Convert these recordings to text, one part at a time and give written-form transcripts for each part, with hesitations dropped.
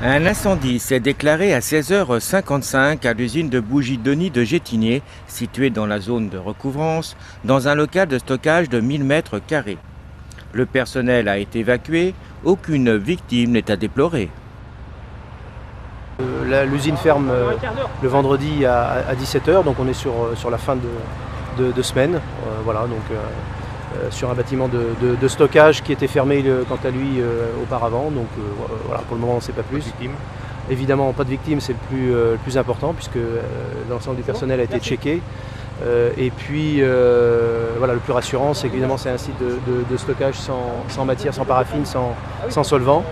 Un incendie s'est déclaré à 16h55 à l'usine de bougies Denis de Gétigné, située dans la zone de recouvrance, dans un local de stockage de 1000 mètres carrés. Le personnel a été évacué, aucune victime n'est à déplorer. L'usine ferme le vendredi à 17h, donc on est sur la fin de semaine. Voilà, donc sur un bâtiment de stockage qui était fermé quant à lui auparavant. Donc voilà, pour le moment on ne sait pas plus. Évidemment pas de victimes, c'est le plus important puisque l'ensemble du personnel a été checké. Et puis voilà, le plus rassurant c'est qu'évidemment c'est un site de stockage sans matière, sans paraffine, sans solvant.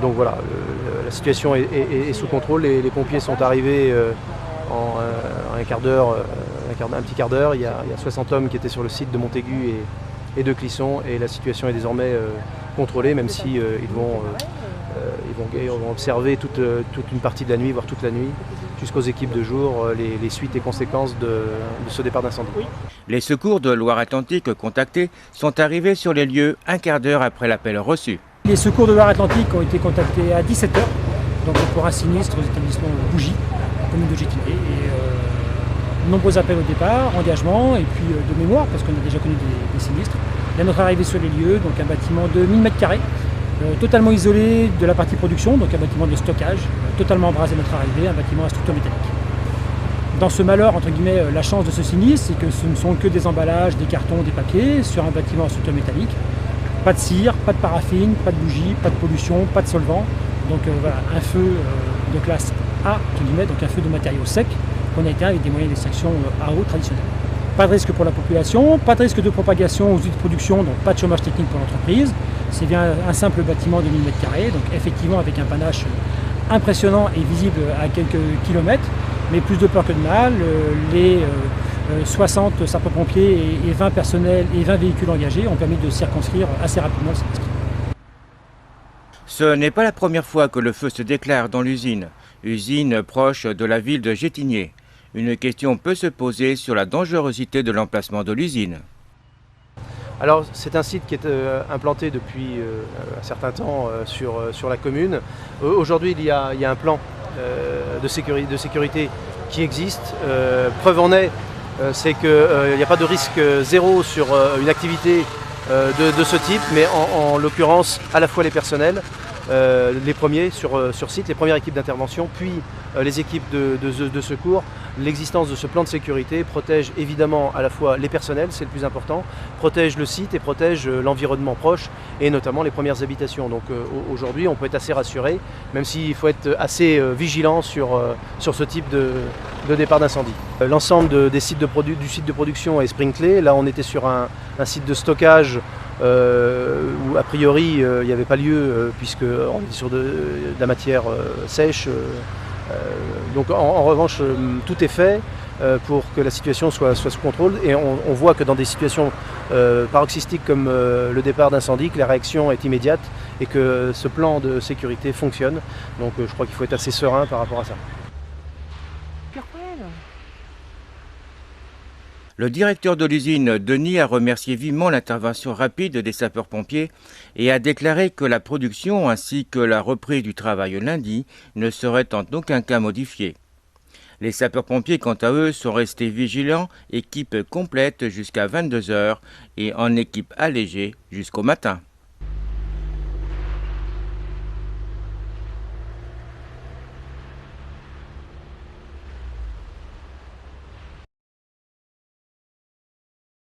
Donc voilà, la situation est sous contrôle, les pompiers sont arrivés en un quart d'heure, un petit quart d'heure. Il y a 60 hommes qui étaient sur le site de Montaigu et de Clisson et la situation est désormais contrôlée, même si ils vont observer toute une partie de la nuit, voire toute la nuit, jusqu'aux équipes de jour, les suites et conséquences de ce départ d'incendie. Les secours de Loire-Atlantique contactés sont arrivés sur les lieux un quart d'heure après l'appel reçu. Les secours de Loire-Atlantique ont été contactés à 17h, donc pour un sinistre aux établissements Bougie, commune de Gétigné. Nombreux appels au départ, engagement et puis de mémoire, parce qu'on a déjà connu des sinistres. Et à notre arrivée sur les lieux, donc un bâtiment de 1000 m², totalement isolé de la partie production, donc un bâtiment de stockage, totalement embrasé à notre arrivée, un bâtiment à structure métallique. Dans ce malheur, entre guillemets, la chance de ce sinistre, c'est que ce ne sont que des emballages, des cartons, des papiers, sur un bâtiment à structure métallique. Pas de cire, pas de paraffine, pas de bougie, pas de pollution, pas de solvant. Donc voilà, un feu de classe A, entre guillemets, donc un feu de matériaux secs, qu'on a éteint avec des moyens d'extraction à eau traditionnels. Pas de risque pour la population, pas de risque de propagation aux outils de production, donc pas de chômage technique pour l'entreprise. C'est bien un simple bâtiment de 1000 m², donc effectivement avec un panache impressionnant et visible à quelques kilomètres, mais plus de peur que de mal. Les 60 sapeurs-pompiers et 20 personnels et 20 véhicules engagés ont permis de circonscrire assez rapidement le sinistre. Ce n'est pas la première fois que le feu se déclare dans l'usine, usine proche de la ville de Gétigné. Une question peut se poser sur la dangerosité de l'emplacement de l'usine. Alors c'est un site qui est implanté depuis un certain temps sur la commune. Aujourd'hui il y a un plan de sécurité qui existe. Preuve en est, c'est qu'il n'y a pas de risque zéro sur une activité de ce type, mais en l'occurrence à la fois les personnels, les premiers sur site, les premières équipes d'intervention, puis les équipes de secours. L'existence de ce plan de sécurité protège évidemment à la fois les personnels, c'est le plus important, protège le site et protège l'environnement proche et notamment les premières habitations. Donc aujourd'hui on peut être assez rassuré, même s'il faut être assez vigilant sur ce type de départ d'incendie. L'ensemble du site de production est sprinklé. Là on était sur un site de stockage où a priori il n'y avait pas lieu puisqu'on est sur de la matière sèche. Donc en revanche tout est fait pour que la situation soit sous contrôle et on voit que dans des situations paroxystiques comme le départ d'incendie, que la réaction est immédiate et que ce plan de sécurité fonctionne. Donc je crois qu'il faut être assez serein par rapport à ça. Le directeur de l'usine, Denis, a remercié vivement l'intervention rapide des sapeurs-pompiers et a déclaré que la production ainsi que la reprise du travail lundi ne seraient en aucun cas modifiées. Les sapeurs-pompiers, quant à eux, sont restés vigilants, équipe complète jusqu'à 22 h et en équipe allégée jusqu'au matin.